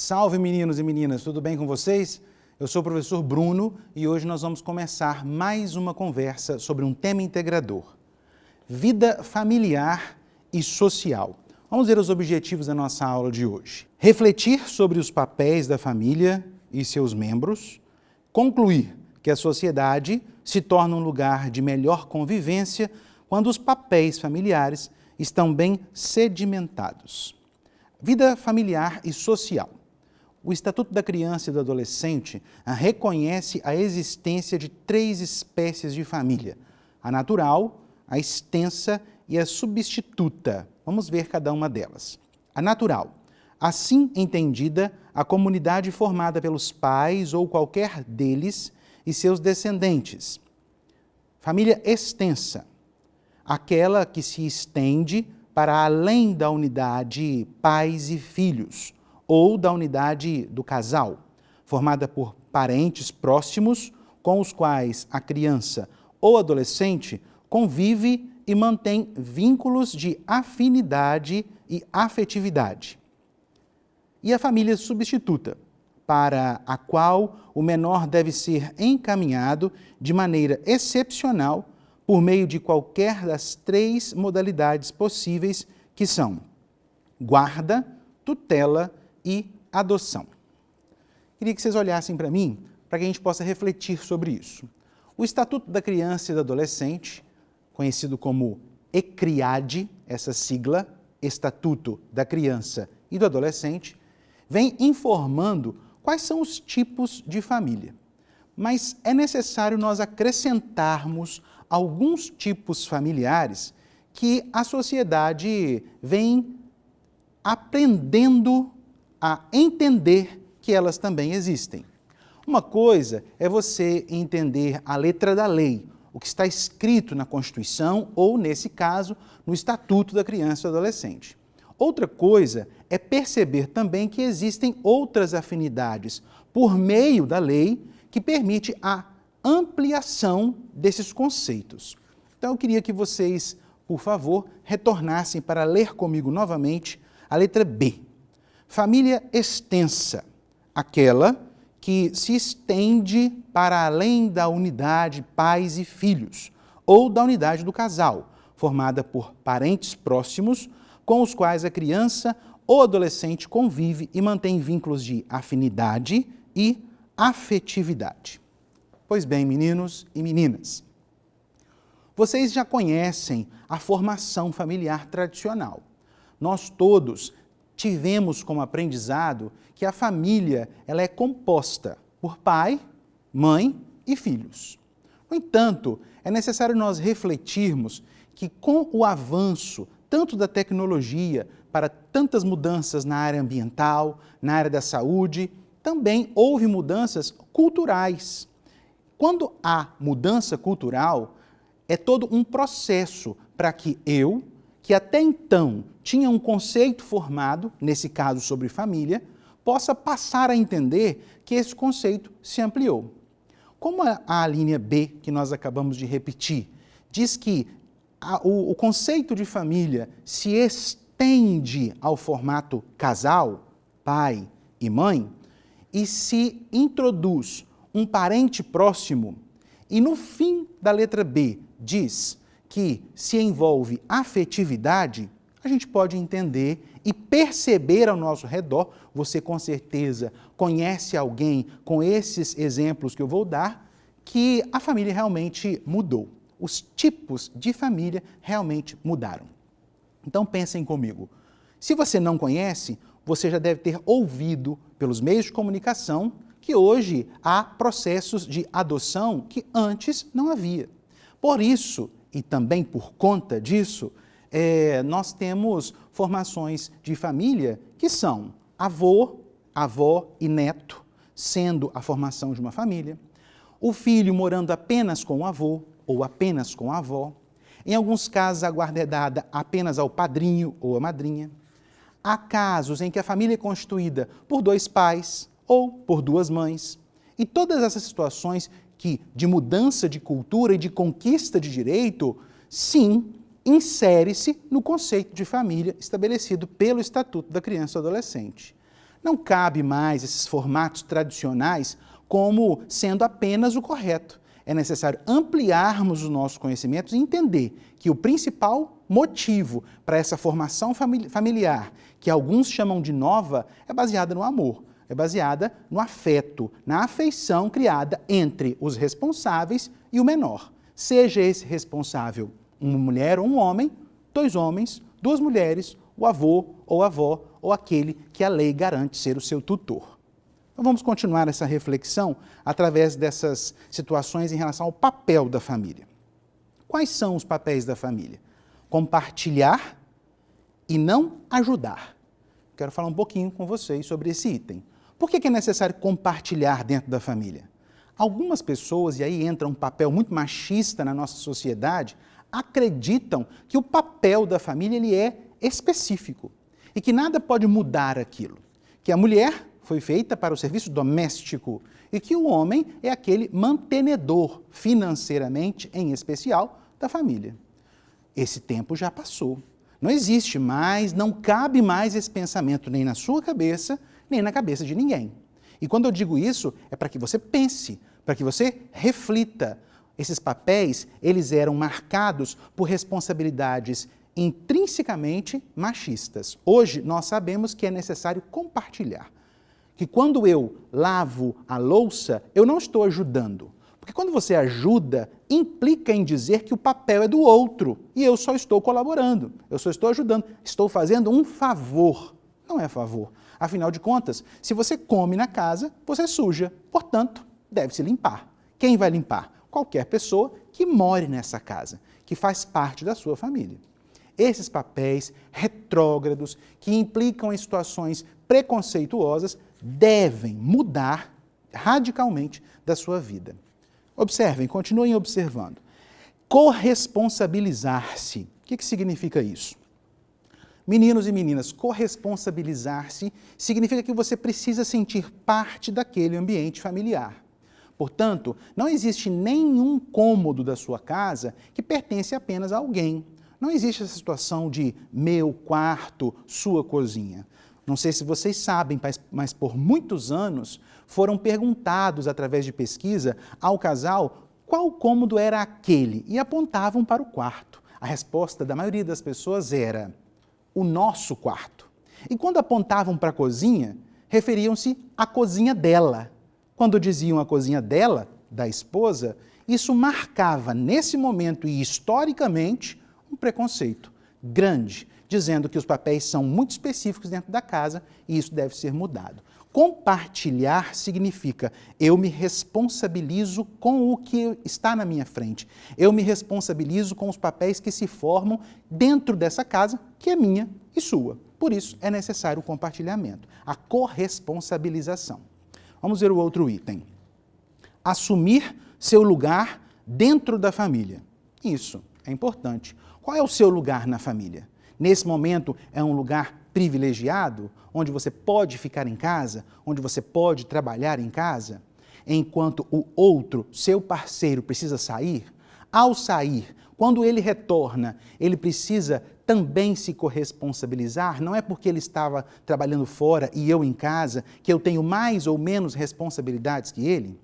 Salve meninos e meninas, tudo bem com vocês? Eu sou o professor Bruno e hoje nós vamos começar mais uma conversa sobre um tema integrador: vida familiar e social. Vamos ver os objetivos da nossa aula de hoje. Refletir sobre os papéis da família e seus membros, concluir que a sociedade se torna um lugar de melhor convivência quando os papéis familiares estão bem sedimentados. Vida familiar e social. O Estatuto da Criança e do Adolescente reconhece a existência de 3 espécies de família: a natural, a extensa e a substituta. Vamos ver cada uma delas. A natural. Assim entendida, a comunidade formada pelos pais ou qualquer deles e seus descendentes. Família extensa. Aquela que se estende para além da unidade pais e filhos, ou da unidade do casal, formada por parentes próximos com os quais a criança ou adolescente convive e mantém vínculos de afinidade e afetividade. E a família substituta, para a qual o menor deve ser encaminhado de maneira excepcional por meio de qualquer das 3 modalidades possíveis, que são guarda, tutela e adoção. Queria que vocês olhassem para mim, para que a gente possa refletir sobre isso. O Estatuto da Criança e do Adolescente, conhecido como ECRIADE, essa sigla, Estatuto da Criança e do Adolescente, vem informando quais são os tipos de família. Mas é necessário nós acrescentarmos alguns tipos familiares que a sociedade vem aprendendo a entender que elas também existem. Uma coisa é você entender a letra da lei, o que está escrito na Constituição ou, nesse caso, no Estatuto da Criança e do Adolescente. Outra coisa é perceber também que existem outras afinidades por meio da lei que permite a ampliação desses conceitos. Então eu queria que vocês, por favor, retornassem para ler comigo novamente a letra B. Família extensa, aquela que se estende para além da unidade pais e filhos, ou da unidade do casal, formada por parentes próximos com os quais a criança ou adolescente convive e mantém vínculos de afinidade e afetividade. Pois bem, meninos e meninas, vocês já conhecem a formação familiar tradicional. Nós todos tivemos como aprendizado que a família ela é composta por pai, mãe e filhos. No entanto, é necessário nós refletirmos que com o avanço tanto da tecnologia para tantas mudanças na área ambiental, na área da saúde, também houve mudanças culturais. Quando há mudança cultural, é todo um processo para que eu, que até então tinha um conceito formado, nesse caso sobre família, possa passar a entender que esse conceito se ampliou. Como a linha B, que nós acabamos de repetir, diz que o conceito de família se estende ao formato casal, pai e mãe, e se introduz um parente próximo, e no fim da letra B diz que se envolve afetividade, a gente pode entender e perceber ao nosso redor, você com certeza conhece alguém com esses exemplos que eu vou dar, que a família realmente mudou. Os tipos de família realmente mudaram. Então pensem comigo. Se você não conhece, você já deve ter ouvido pelos meios de comunicação que hoje há processos de adoção que antes não havia. Por isso, e também por conta disso, nós temos formações de família que são avô, avó e neto, sendo a formação de uma família, o filho morando apenas com o avô ou apenas com a avó, em alguns casos a guarda é dada apenas ao padrinho ou à madrinha. Há casos em que a família é constituída por 2 pais ou por 2 mães. E todas essas situações que, de mudança de cultura e de conquista de direito, sim, insere-se no conceito de família estabelecido pelo Estatuto da Criança e do Adolescente. Não cabe mais esses formatos tradicionais como sendo apenas o correto. É necessário ampliarmos os nossos conhecimentos e entender que o principal motivo para essa formação familiar, que alguns chamam de nova, é baseada no amor, é baseada no afeto, na afeição criada entre os responsáveis e o menor. Seja esse responsável uma mulher ou um homem, dois homens, duas mulheres, o avô ou a avó, ou aquele que a lei garante ser o seu tutor. Então vamos continuar essa reflexão através dessas situações em relação ao papel da família. Quais são os papéis da família? Compartilhar e não ajudar. Quero falar um pouquinho com vocês sobre esse item. Por que é necessário compartilhar dentro da família? Algumas pessoas, e aí entra um papel muito machista na nossa sociedade, acreditam que o papel da família ele é específico e que nada pode mudar aquilo. Que a mulher foi feita para o serviço doméstico e que o homem é aquele mantenedor financeiramente, em especial, da família. Esse tempo já passou. Não existe mais, não cabe mais esse pensamento nem na sua cabeça, nem na cabeça de ninguém. E quando eu digo isso, é para que você pense, para que você reflita. Esses papéis, eles eram marcados por responsabilidades intrinsecamente machistas. Hoje, nós sabemos que é necessário compartilhar. Que quando eu lavo a louça, eu não estou ajudando. Porque quando você ajuda, implica em dizer que o papel é do outro e eu só estou colaborando, eu só estou ajudando, estou fazendo um favor. Não é favor. Afinal de contas, se você come na casa, você suja, portanto, deve-se limpar. Quem vai limpar? Qualquer pessoa que more nessa casa, que faz parte da sua família. Esses papéis retrógrados, que implicam em situações preconceituosas, devem mudar radicalmente da sua vida. Observem, continuem observando. Corresponsabilizar-se. O que significa isso? Meninos e meninas, corresponsabilizar-se significa que você precisa sentir parte daquele ambiente familiar. Portanto, não existe nenhum cômodo da sua casa que pertence apenas a alguém. Não existe essa situação de meu quarto, sua cozinha. Não sei se vocês sabem, mas por muitos anos foram perguntados através de pesquisa ao casal qual cômodo era aquele e apontavam para o quarto. A resposta da maioria das pessoas era o nosso quarto. E quando apontavam para a cozinha, referiam-se à cozinha dela. Quando diziam a cozinha dela, da esposa, isso marcava nesse momento e historicamente um preconceito grande, dizendo que os papéis são muito específicos dentro da casa e isso deve ser mudado. Compartilhar significa eu me responsabilizo com o que está na minha frente. Eu me responsabilizo com os papéis que se formam dentro dessa casa, que é minha e sua. Por isso é necessário o compartilhamento, a corresponsabilização. Vamos ver o outro item. Assumir seu lugar dentro da família. Isso é importante. Qual é o seu lugar na família? Nesse momento é um lugar privilegiado, onde você pode ficar em casa, onde você pode trabalhar em casa, enquanto o outro, seu parceiro, precisa sair? Ao sair, quando ele retorna, ele precisa também se corresponsabilizar? Não é porque ele estava trabalhando fora e eu em casa que eu tenho mais ou menos responsabilidades que ele?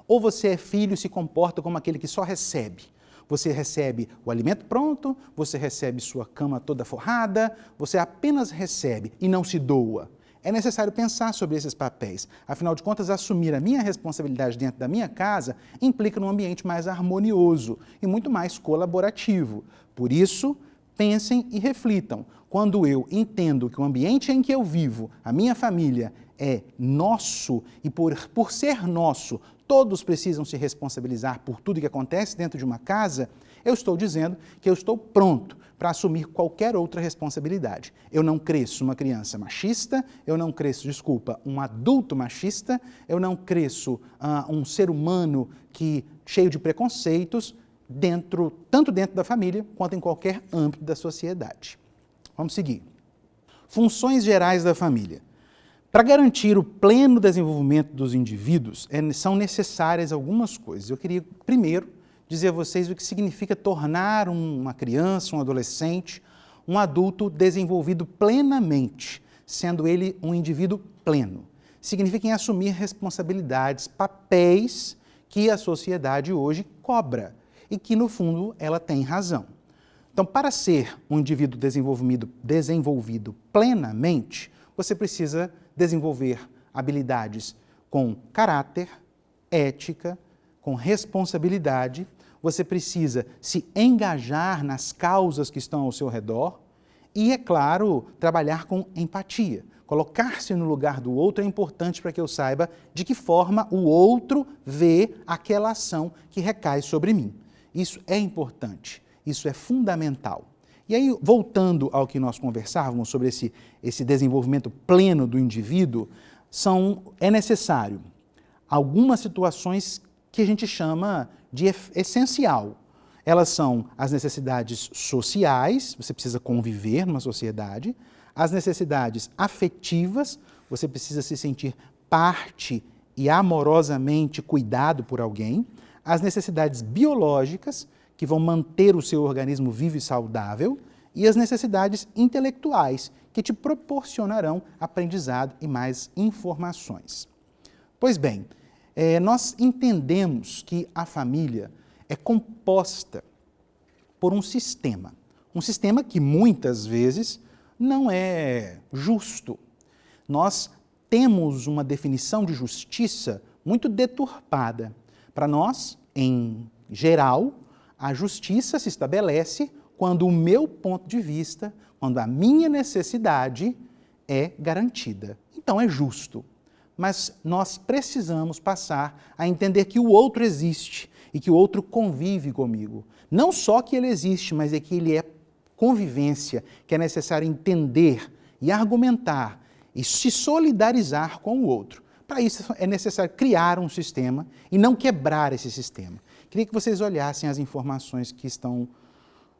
Ou você é filho e se comporta como aquele que só recebe? Você recebe o alimento pronto, você recebe sua cama toda forrada, você apenas recebe e não se doa. É necessário pensar sobre esses papéis. Afinal de contas, assumir a minha responsabilidade dentro da minha casa implica num ambiente mais harmonioso e muito mais colaborativo. Por isso, pensem e reflitam. Quando eu entendo que o ambiente em que eu vivo, a minha família, é nosso e por ser nosso, todos precisam se responsabilizar por tudo que acontece dentro de uma casa, eu estou dizendo que eu estou pronto para assumir qualquer outra responsabilidade. Eu não cresço uma criança machista, eu não cresço, um adulto machista, eu não cresço um ser humano cheio de preconceitos, tanto dentro da família quanto em qualquer âmbito da sociedade. Vamos seguir. Funções gerais da família. Para garantir o pleno desenvolvimento dos indivíduos, são necessárias algumas coisas. Eu queria, primeiro, dizer a vocês o que significa tornar uma criança, um adolescente, um adulto desenvolvido plenamente. sendo ele um indivíduo pleno. Significa em assumir responsabilidades, papéis que a sociedade hoje cobra e que, no fundo, ela tem razão. Então, para ser um indivíduo desenvolvido plenamente, você precisa desenvolver habilidades com caráter, ética, com responsabilidade. Você precisa se engajar nas causas que estão ao seu redor e, é claro, trabalhar com empatia. Colocar-se no lugar do outro é importante para que eu saiba de que forma o outro vê aquela ação que recai sobre mim. Isso é importante, isso é fundamental. E aí, voltando ao que nós conversávamos sobre esse desenvolvimento pleno do indivíduo, é necessário algumas situações que a gente chama de essencial. Elas são as necessidades sociais, você precisa conviver numa sociedade, as necessidades afetivas, você precisa se sentir parte e amorosamente cuidado por alguém, as necessidades biológicas, que vão manter o seu organismo vivo e saudável, e as necessidades intelectuais, que te proporcionarão aprendizado e mais informações. Pois bem, nós entendemos que a família é composta por um sistema que muitas vezes não é justo. Nós temos uma definição de justiça muito deturpada. Para nós, em geral, a justiça se estabelece quando o meu ponto de vista, quando a minha necessidade é garantida. Então é justo. Mas nós precisamos passar a entender que o outro existe e que o outro convive comigo. Não só que ele existe, mas é que ele é convivência, que é necessário entender e argumentar e se solidarizar com o outro. Para isso é necessário criar um sistema e não quebrar esse sistema. Queria que vocês olhassem as informações que estão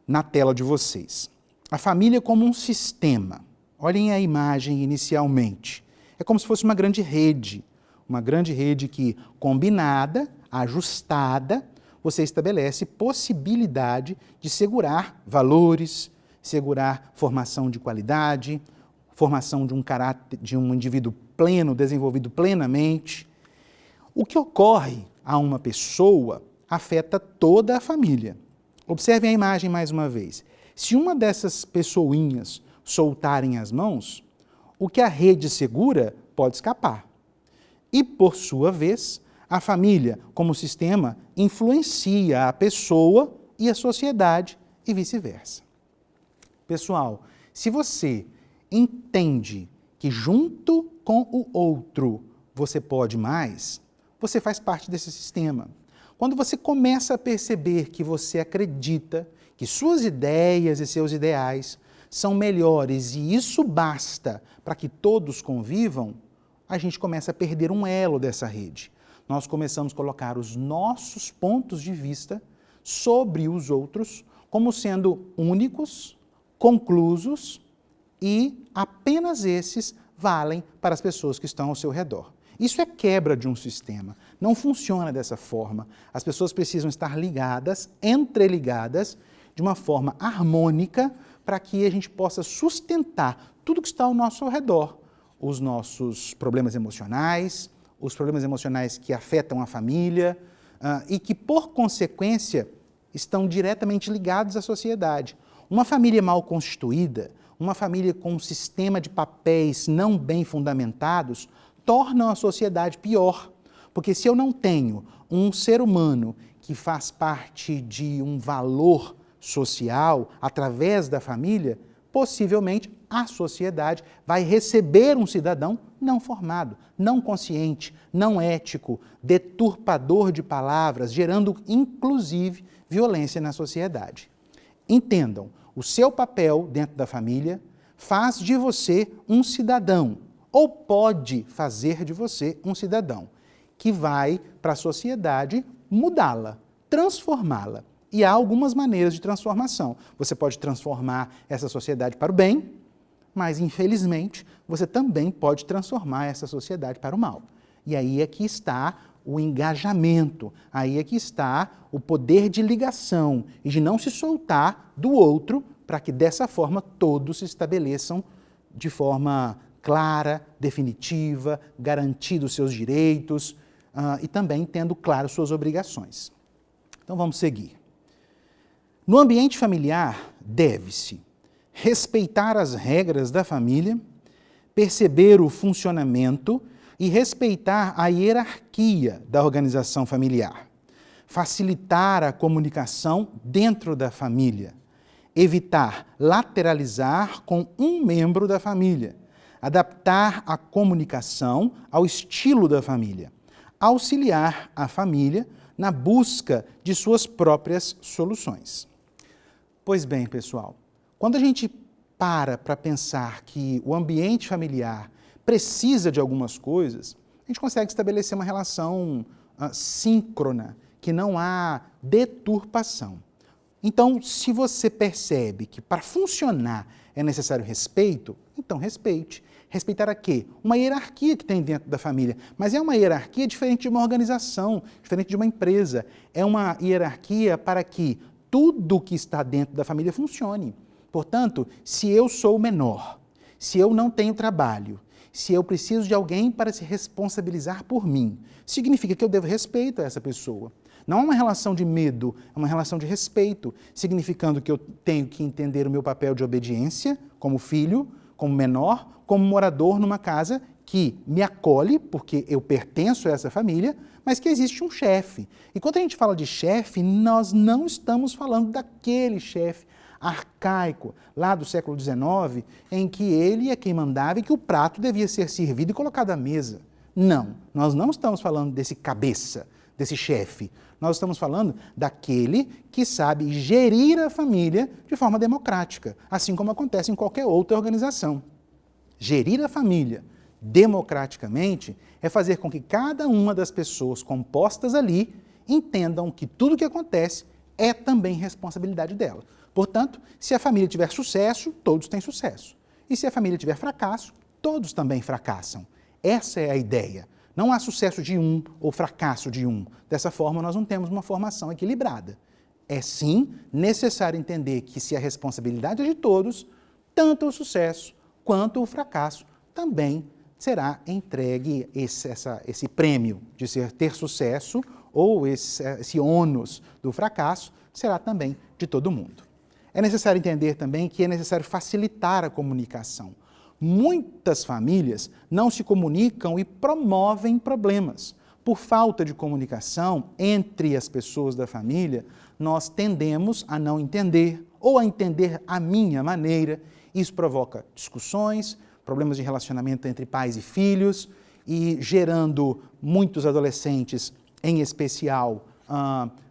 na tela de vocês. A família como um sistema. Olhem a imagem inicialmente. É como se fosse uma grande rede que, combinada, ajustada, você estabelece possibilidade de segurar valores, segurar formação de qualidade, formação de um caráter, de um indivíduo pleno, desenvolvido plenamente. O que ocorre a uma pessoa afeta toda a família. Observem a imagem mais uma vez. Se uma dessas pessoinhas soltarem as mãos, o que a rede segura pode escapar. E, por sua vez, a família, como sistema, influencia a pessoa e a sociedade e vice-versa. Pessoal, se você entende que junto com o outro você pode mais, você faz parte desse sistema. Quando você começa a perceber que você acredita que suas ideias e seus ideais são melhores e isso basta para que todos convivam, a gente começa a perder um elo dessa rede. Nós começamos a colocar os nossos pontos de vista sobre os outros como sendo únicos, conclusos e apenas esses valem para as pessoas que estão ao seu redor. Isso é quebra de um sistema. Não funciona dessa forma. As pessoas precisam estar ligadas, entreligadas, de uma forma harmônica para que a gente possa sustentar tudo que está ao nosso redor. Os nossos problemas emocionais, os problemas emocionais que afetam a família e que, por consequência, estão diretamente ligados à sociedade. Uma família mal constituída, uma família com um sistema de papéis não bem fundamentados, torna a sociedade pior. Porque se eu não tenho um ser humano que faz parte de um valor social através da família, possivelmente a sociedade vai receber um cidadão não formado, não consciente, não ético, deturpador de palavras, gerando inclusive violência na sociedade. Entendam, o seu papel dentro da família faz de você um cidadão, ou pode fazer de você um cidadão, que vai para a sociedade mudá-la, transformá-la. E há algumas maneiras de transformação. Você pode transformar essa sociedade para o bem, mas, infelizmente, você também pode transformar essa sociedade para o mal. E aí é que está o engajamento, aí é que está o poder de ligação e de não se soltar do outro para que, dessa forma, todos se estabeleçam de forma clara, definitiva, garantindo os seus direitos e também tendo claro suas obrigações. Então vamos seguir. No ambiente familiar, deve-se respeitar as regras da família, perceber o funcionamento e respeitar a hierarquia da organização familiar, facilitar a comunicação dentro da família, evitar lateralizar com um membro da família, adaptar a comunicação ao estilo da família, auxiliar a família na busca de suas próprias soluções. Pois bem, pessoal, quando a gente para pensar que o ambiente familiar precisa de algumas coisas, a gente consegue estabelecer uma relação síncrona, que não há deturpação. Então, se você percebe que para funcionar é necessário respeito, então respeite. Respeitar a quê? Uma hierarquia que tem dentro da família, mas é uma hierarquia diferente de uma organização, diferente de uma empresa. É uma hierarquia para que tudo que está dentro da família funcione. Portanto, se eu sou o menor, se eu não tenho trabalho, se eu preciso de alguém para se responsabilizar por mim, significa que eu devo respeito a essa pessoa. Não é uma relação de medo, é uma relação de respeito, significando que eu tenho que entender o meu papel de obediência como filho, como menor, como morador numa casa que me acolhe, porque eu pertenço a essa família, mas que existe um chefe. E quando a gente fala de chefe, nós não estamos falando daquele chefe arcaico, lá do século XIX, em que ele é quem mandava e que o prato devia ser servido e colocado à mesa. Não, nós não estamos falando desse cabeça, desse chefe. Nós estamos falando daquele que sabe gerir a família de forma democrática, assim como acontece em qualquer outra organização. Gerir a família democraticamente é fazer com que cada uma das pessoas compostas ali entendam que tudo o que acontece é também responsabilidade dela. Portanto, se a família tiver sucesso, todos têm sucesso. E se a família tiver fracasso, todos também fracassam. Essa é a ideia. Não há sucesso de um ou fracasso de um. Dessa forma, nós não temos uma formação equilibrada. É sim necessário entender que se a responsabilidade é de todos, tanto o sucesso quanto o fracasso também será entregue esse prêmio de ter sucesso ou esse ônus do fracasso será também de todo mundo. É necessário entender também que é necessário facilitar a comunicação. Muitas famílias não se comunicam e promovem problemas. Por falta de comunicação entre as pessoas da família, nós tendemos a não entender ou a entender à minha maneira. Isso provoca discussões, problemas de relacionamento entre pais e filhos e gerando muitos adolescentes, em especial,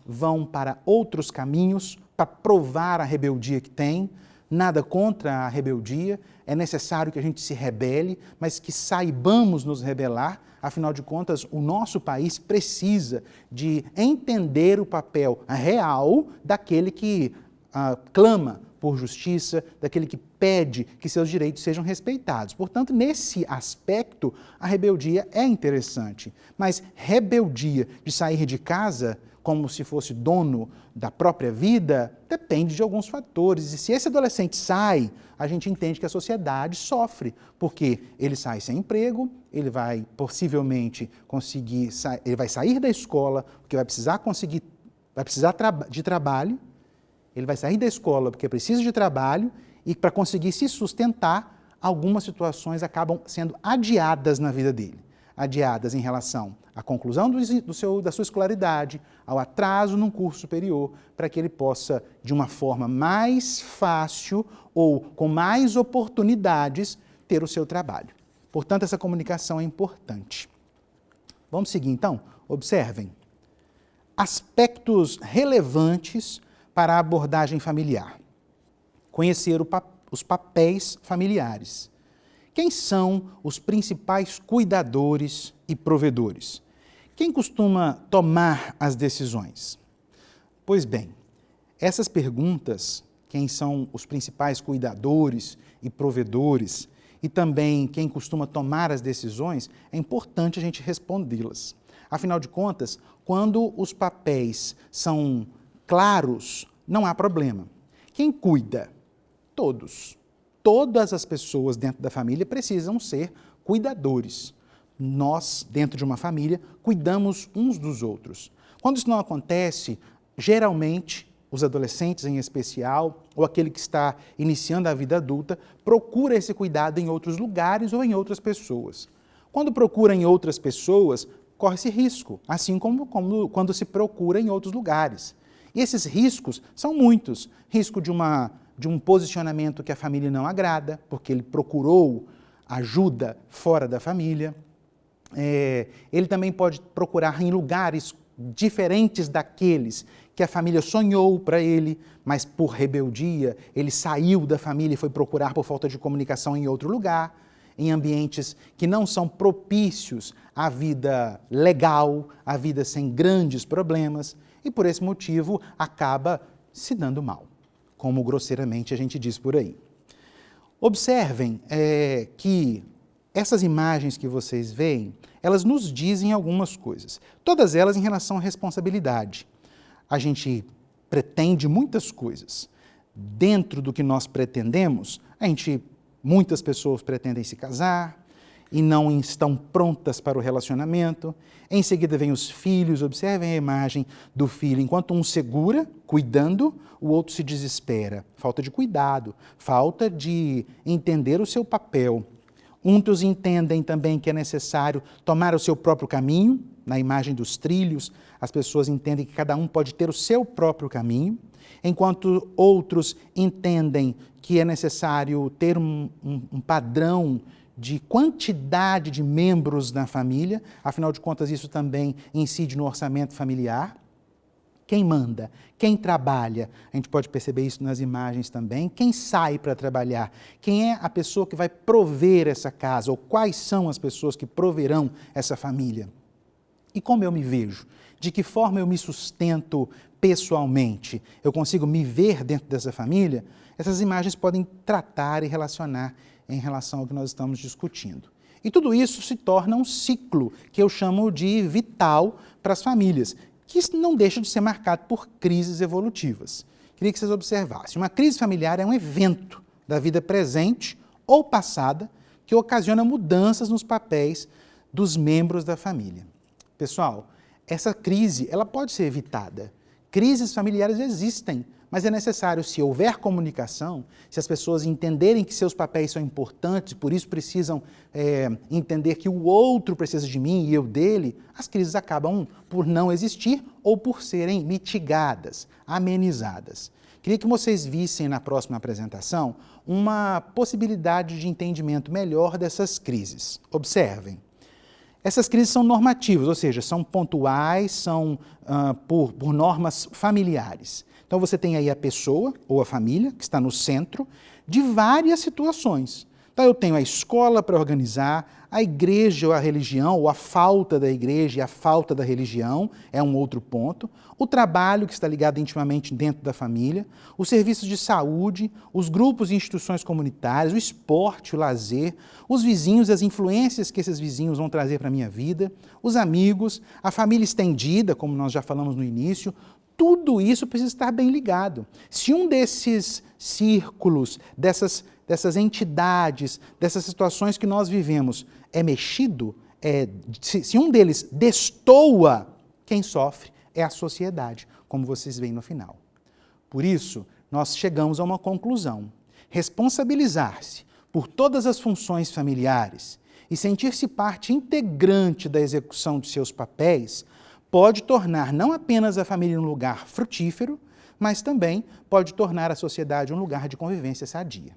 vão para outros caminhos para provar a rebeldia que tem. Nada contra a rebeldia, é necessário que a gente se rebele, mas que saibamos nos rebelar. Afinal de contas, o nosso país precisa de entender o papel real daquele que clama por justiça, daquele que pede que seus direitos sejam respeitados. Portanto, nesse aspecto, a rebeldia é interessante. Mas rebeldia de sair de casa como se fosse dono da própria vida, depende de alguns fatores. E se esse adolescente sai, a gente entende que a sociedade sofre, porque ele sai sem emprego, ele vai possivelmente ele vai sair da escola, porque vai precisar de trabalho, ele vai sair da escola porque precisa de trabalho, e para conseguir se sustentar, algumas situações acabam sendo adiadas na vida dele. Adiadas em relação à conclusão da sua escolaridade, ao atraso num curso superior, para que ele possa, de uma forma mais fácil ou com mais oportunidades, ter o seu trabalho. Portanto, essa comunicação é importante. Vamos seguir, então? Observem. Aspectos relevantes para a abordagem familiar. Conhecer os papéis familiares. Quem são os principais cuidadores e provedores? Quem costuma tomar as decisões? Pois bem, essas perguntas, quem são os principais cuidadores e provedores, e também quem costuma tomar as decisões, é importante a gente respondê-las. Afinal de contas, quando os papéis são claros, não há problema. Quem cuida? Todos. todas as pessoas dentro da família precisam ser cuidadores. Nós, dentro de uma família, cuidamos uns dos outros. Quando isso não acontece, geralmente, os adolescentes em especial, ou aquele que está iniciando a vida adulta, procura esse cuidado em outros lugares ou em outras pessoas. Quando procura em outras pessoas, corre-se risco, assim como quando se procura em outros lugares. E esses riscos são muitos. Risco de um posicionamento que a família não agrada, porque ele procurou ajuda fora da família. Ele também pode procurar em lugares diferentes daqueles que a família sonhou para ele, mas por rebeldia ele saiu da família e foi procurar por falta de comunicação em outro lugar, em ambientes que não são propícios à vida legal, à vida sem grandes problemas, e por esse motivo acaba se dando mal, como grosseiramente a gente diz por aí. Observem que essas imagens que vocês veem, elas nos dizem algumas coisas, todas elas em relação à responsabilidade. A gente pretende muitas coisas. Dentro do que nós pretendemos, muitas pessoas pretendem se casar e não estão prontas para o relacionamento. Em seguida vem os filhos, observem a imagem do filho. Enquanto um segura, cuidando, o outro se desespera. Falta de cuidado, falta de entender o seu papel. Muitos entendem também que é necessário tomar o seu próprio caminho. Na imagem dos trilhos, as pessoas entendem que cada um pode ter o seu próprio caminho, enquanto outros entendem que é necessário ter um padrão de quantidade de membros na família, afinal de contas isso também incide no orçamento familiar. Quem manda, quem trabalha, a gente pode perceber isso nas imagens também, quem sai para trabalhar, quem é a pessoa que vai prover essa casa, ou quais são as pessoas que proverão essa família. E como eu me vejo? De que forma eu me sustento pessoalmente? Eu consigo me ver dentro dessa família? Essas imagens podem tratar e relacionar em relação ao que nós estamos discutindo. E tudo isso se torna um ciclo que eu chamo de vital para as famílias, que não deixa de ser marcado por crises evolutivas. Queria que vocês observassem. Uma crise familiar é um evento da vida presente ou passada que ocasiona mudanças nos papéis dos membros da família. Pessoal, essa crise ela pode ser evitada. Crises familiares existem, mas é necessário, se houver comunicação, se as pessoas entenderem que seus papéis são importantes, por isso precisam entender que o outro precisa de mim e eu dele, as crises acabam por não existir ou por serem mitigadas, amenizadas. Queria que vocês vissem na próxima apresentação uma possibilidade de entendimento melhor dessas crises. Observem. Essas crises são normativas, ou seja, são pontuais, são por normas familiares. Então você tem aí a pessoa ou a família, que está no centro, de várias situações. Então eu tenho a escola para organizar, a igreja ou a religião, ou a falta da igreja e a falta da religião, é um outro ponto. O trabalho, que está ligado intimamente dentro da família, os serviços de saúde, os grupos e instituições comunitárias, o esporte, o lazer, os vizinhos e as influências que esses vizinhos vão trazer para a minha vida, os amigos, a família estendida, como nós já falamos no início, tudo isso precisa estar bem ligado. Se um desses círculos, dessas entidades, dessas situações que nós vivemos é mexido, se um deles destoa, quem sofre é a sociedade, como vocês veem no final. Por isso, nós chegamos a uma conclusão. Responsabilizar-se por todas as funções familiares e sentir-se parte integrante da execução de seus papéis pode tornar não apenas a família um lugar frutífero, mas também pode tornar a sociedade um lugar de convivência sadia.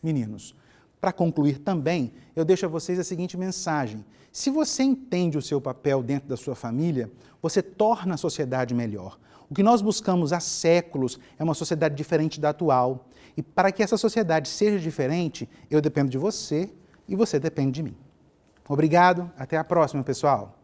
Meninos, para concluir também, eu deixo a vocês a seguinte mensagem. Se você entende o seu papel dentro da sua família, você torna a sociedade melhor. O que nós buscamos há séculos é uma sociedade diferente da atual. E para que essa sociedade seja diferente, eu dependo de você e você depende de mim. Obrigado, até a próxima, pessoal.